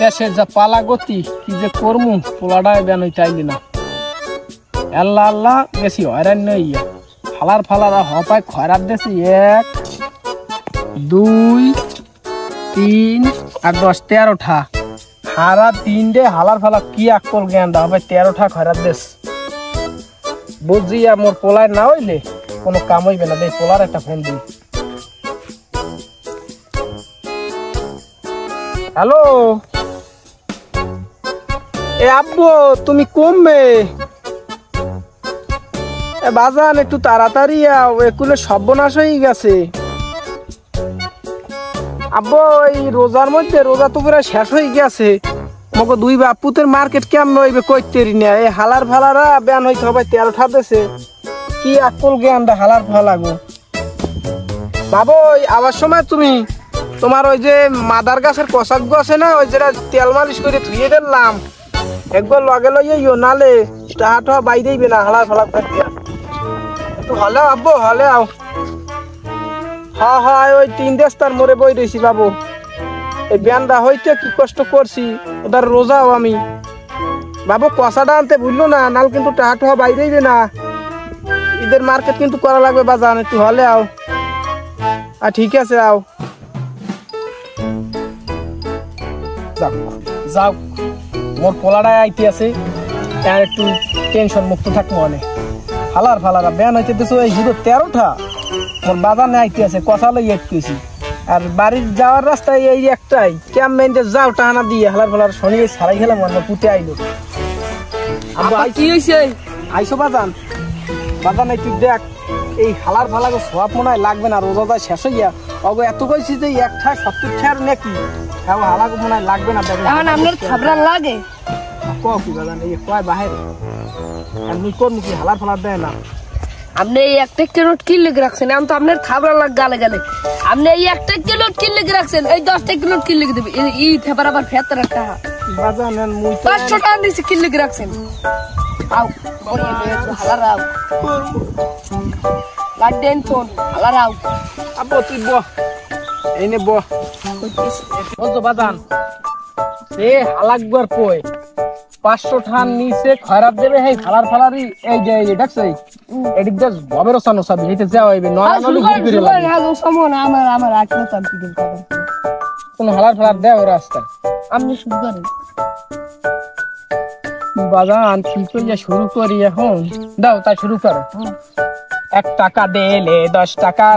দেশের যা পালা গতি কি যে করমু পোলাটা বেন হইতে আইলি না আল্লাহ আল্লাহ বেশি হয়রান নেই ফালার ফালারা হপায় খয়রাত দেশি 1 2 3 আর 10 13টা হারা 3 ডে হালার ফালা কি আকল জ্ঞানটা হবে 13টা খয়রাত দেশ বুঝি মোর পোলায় না হইলে কোনো কাম হইবে না। দেই পোলার একটা ফোন দিই। হ্যালো এ আব্বু তুমি কমবে বাজান একটু তাড়াতাড়ি একুলে সর্বনাশ হয়ে গেছে আব্বু। এই রোজার মধ্যে রোজা তো পুরো শেষ হয়ে গেছে মগো দুই বাপুতের মার্কেট কেমন হইবে কইতেরি না। এই হালার ফালারা ব্যান হইতে হবে 13টা দেশে কি আকল জ্ঞানটা হালার ফালা গো বাবু। আবার সময় তুমি তোমার ওই যে মাদার গাছের কষাক আছে না ওই যেটা তেল মালিশ করে ধুয়ে দিলাম একবার লগে লইও নালে টাহা বাইরেইবে না হালার ফালা একটু হলে আব্বু হলে আও। হ্যাঁ হ্যাঁ ওই 3 দেশটার মোড়ে বই রয়েছি বাবু। এই ব্যানটা হইতে কি কষ্ট করছি ওদের রোজাও আমি বাবু কষাটা আনতে ভুললো না নাল কিন্তু টাহা বাইরেইবে না। ঈদের মার্কেট কিন্তু করা লাগবে বাজান একটু হলে আও। আর ঠিক আছে আও যাও মোর পোলাটায় আইতে আছে আর একটু টেনশন মুক্ত থাকবো অনেক ফালার ফালারা ব্যান হইতে দিছো এই হিরো 13টা মোর বাজানে আইতে আছে কথা লই একটুছি আর বাড়ির যাওয়ার রাস্তায় এই একটাই ক্যাম্পেইনতে যাও টানা দিয়ে হালার ফালার শনিয়ে ছাড়াই গেলাম আমার পুঁতে আইলো আব্বা কি হইছে আইসো বাজান বাজান একটু দেখ এই হালার ফালাকে সব মনে হয় লাগবে না রোজাটা শেষ হইয়া অগো এত কইছি যে 170 টাকার নাকি হ্যাঁ হালাকে মনে হয় লাগবে না দেখেন এখন আপনার খাবরা লাগে কি বাজান এই কয় বাইরে আর নি কোন কি হালার ফালার দেয় না। আপনি এই একটা নোট কি লিখে রাখছেন আমি তো আপনার খাবরা লাগ গালে গালে আপনি এই একটা নোট কি লিখে রাখছেন এই 10 টাকা নোট কি লিখে দেবে এই ফেপার আবার 75 টাকা বাজান মুই 500 টাকা দিছি কি লিখে রাখছেন আও হালার আও লাডেন ফোন হালার আও আব্বু তুই বহ এইনে বহ বলতো বাজান সে হালাকবার কই 500 টাকা নিচে খয়রাত দেবে এই খালার ফালারি এই যে দেখছ এদিক দে ভবের সানো সাবি এইতে যাও হইবে নরমালি ঘুরে লাগে আগে সমন আমার আটলো তার দিকে কোন হালার ফালার দেও রাস্তা আপনি শুরু করেন বাজান ঠিক হইয়া শুরু করি এখন দাও তাই শুরু করো 1 টাকা দিলে 10 টাকা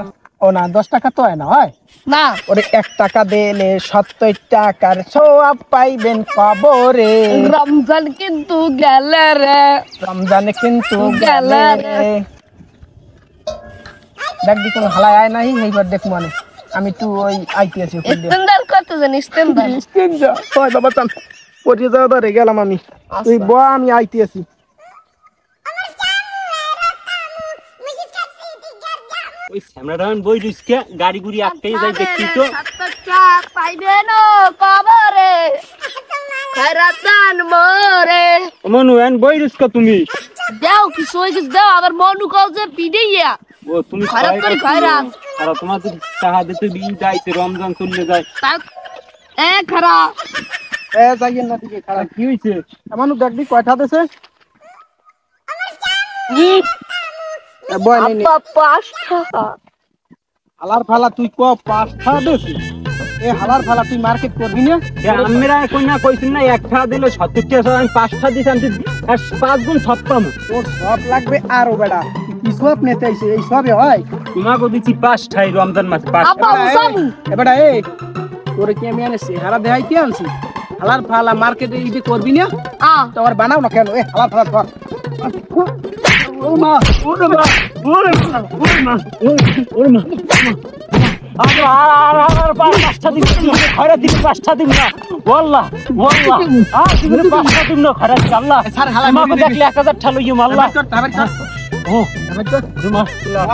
ও না 10 টাকা তো হয় না হয় না ওরে 1 টাকা দিলে 70 টাকার সওয়াব পাইবেন কবরে রমজান কিন্তু গেলে রে রমজানে কিন্তু গেলে রে দেখ দি কোন হালাই আয় নাই এইবার দেখ মানে আমি তো ওই আইতে আছি ইস্তেন্দার কত জানিস ইস্তেন্দার কই বাবা চান পড়িয়ে যাও ধরে গেলাম আমি তুই ব আমি আইতে আছি ওই সামরান বই রিস্কে গাড়ি গুড়ি আটকে যাই দেখি তো 70 টাকা পাইবেন কবরে খয়রাতান মোরে মনুয়ান বই রিস্ক তুমি দাও কি সই কিছু দাও আবার মনু কও যে পিডিয়া ও তুমি খয়রাত করে খয়রাত আর তোমার তো টাকা দিতে দিন যাইতে রমজান চলে যায় এ খারা এ যাইয়েন না দিকে খারা কি হইছে আমানু দেখবি কয়টা দেছে বয় নাই আপা 5 টাকা হালার ফালা তুই ক 5 টাকা দেছি এ হালার ফালা তুই মার্কেট করবি না আমরা কইনা কইছেন না 1 টাকা দিলে 70 টাকা আমি 5 টাকা দিছি আমি 5 গুণ সব পাম তোর সব লাগবে আরো বেটা কি সব নেতে আইছে এই সবে হয় তোমাকে দিছি 5 টাকা রমজান মাস 5 আপা মুসাবু এ বেটা এ তোরে কি আমি আনছি হারা দেখাইতে আনছি হালার ফালা মার্কেটে ইদি করবি না তো আর বানাও না কেন এ হালার ফালা ধর ওমা ওমা ওমা ওমা ওমা আর 5 টাকা দিছি খয়রা দিছি 5 টাকা দিম না ওয়াল্লাহ ওয়াল্লাহ তুমি 5 টাকা দিম না খয়রা দিছি আল্লাহ স্যার হালা আমাকে দেখলে 1000 টাকা লইম আল্লাহ ও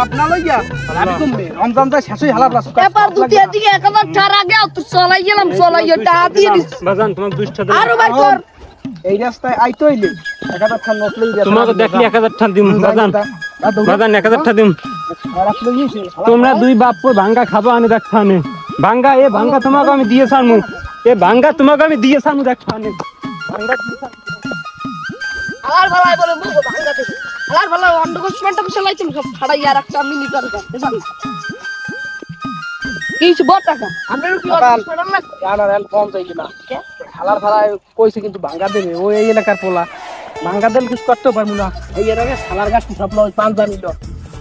আপনা লইয়া আমি কমবে রমজান যা শেষই হালার রাস পেপার দুটি দিকে 1000 টাকা আগে তো চলাই গেলাম চলাইও টাকা দিয়ে দিস বাজান তোমার 2 টাকা আরো ভাই কর এই রাস্তায় আইতো হইলে 1000 টাকা নোট লই দে তোমাকে দেখলে 1000 টাকা দিম বাজান বাজান 1000 টাকা দিম খারাপ লইছে তোমরা দুই বাপ ভাঙ্গা খাবো আমি দেখছানে ভাঙ্গা এ ভাঙ্গা তোমাকে আমি দিয়ে ছাড়মু এ ভাঙ্গা তোমাকে আমি দিয়েছিলাম দেখ পানি ভাঙ্গা দিয়েছিলাম। আলার ভালাই বলে মুখ ভাঙা দে আলার ভালা অন্ডকোসমেন্ট তো চালাই তুমি সব ছাড়াই আর একটা মিনি করে দেন কিছু বড় টাকা আমরা কি অন্ডকোসমেন্ট না আর এল কম চাই না হালার ভাড়ায় কইছে কিন্তু ভাঙ্গা দেবে ওই এই এলাকার পোলা ভাঙ্গা দিল কিছু করতে পারবো না এই এর আগে শালার গাছ সব ওই পাঁচজন নিল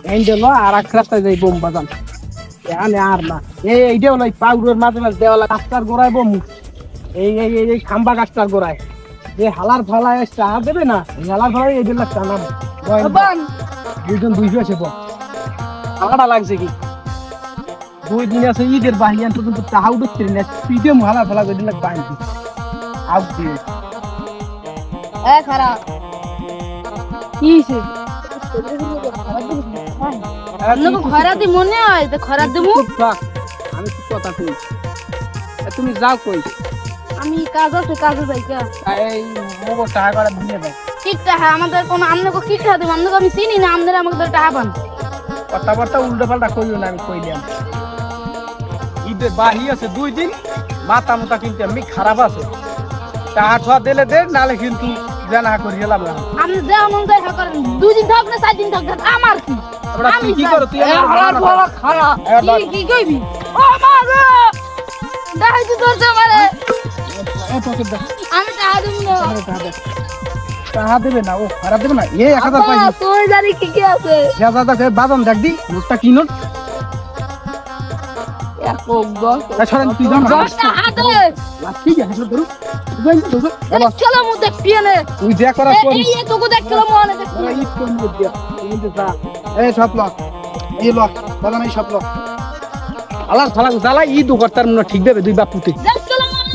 হ্যান্ডেল আর এক রাস্তায় যাই বোম বাজান এখানে আর না এইটা হলো পাউডার মাঝে মাঝে দেওয়ালা গাছটার গোড়ায় বোম এই খাম্বা গাছটার গোড়ায় যে হালার ফালায় চা দেবে না এই হালার ফালায় এই বেলা চা নাম বান দুইজন দুইশো আছে টাকাটা লাগছে কি 2 দিন আছে ঈদের বাহিয়ান তো কিন্তু টাহাও দেখছি না পিঠে হালার ফালা করে দিলে বাহিনী আউট দিয়ে এ খারাপ কিছে আপনাকে খরা দি মনে হয় তো খরা দেবো আমি কি কথা কই তুমি যাও কই আমি কাজ আছে কাজে যাই কা এই মোগো টাকা করে দিয়ে দাও কিটা আমাদের কোন আমনেকে কিটা দেব আমনেকে আমি চিনি না আমাদের আমাকে টাকা পান কথাবার্তা উল্টো পাল্টা কইও না আমি কইলাম ঈদের বাহি আছে 2 দিন মাথা মুতা কিন্তু আমি খারাপ আছে টাকা ছোয়া দিলে দে নালে কিন্তু জানা করি গেলাম না আপনি দেও মন দেখা করেন 2 দিন থাক না 4 দিন থাক আমার কি তুই কি করো তুই আমার বড় খারা কি কইবি ও মা গো দেখাই তো তোর মারে আমি টাকা দেব না টাকা দেবে না ও খারাপ দেবে না এই 1000 পাইছি তুই জানি কি কি আছে দাদা বাদাম দেখ দি নোটটা কি নোট ছড়ান তুই জানো 10 টাকা হাতে ঠিক আছে ধরু চলো মু দেখবি না তুই যা করা করিস এই তোকে দেখলো মনে দেখবি ওরা ঈদ কোন দিয়া কিন্তু যা এই সব লক এই লক দাদা নাই সব লক আলার ফালা জ্বালা ঈদ করতার মনে ঠিক দেবে দুই বাপুতে দেখলো মনে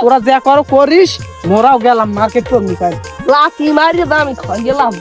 তোরা যা করো করিস মোরাও গেলাম মার্কেট করবি তাই লাঠি মারি আমি খাই গেলাম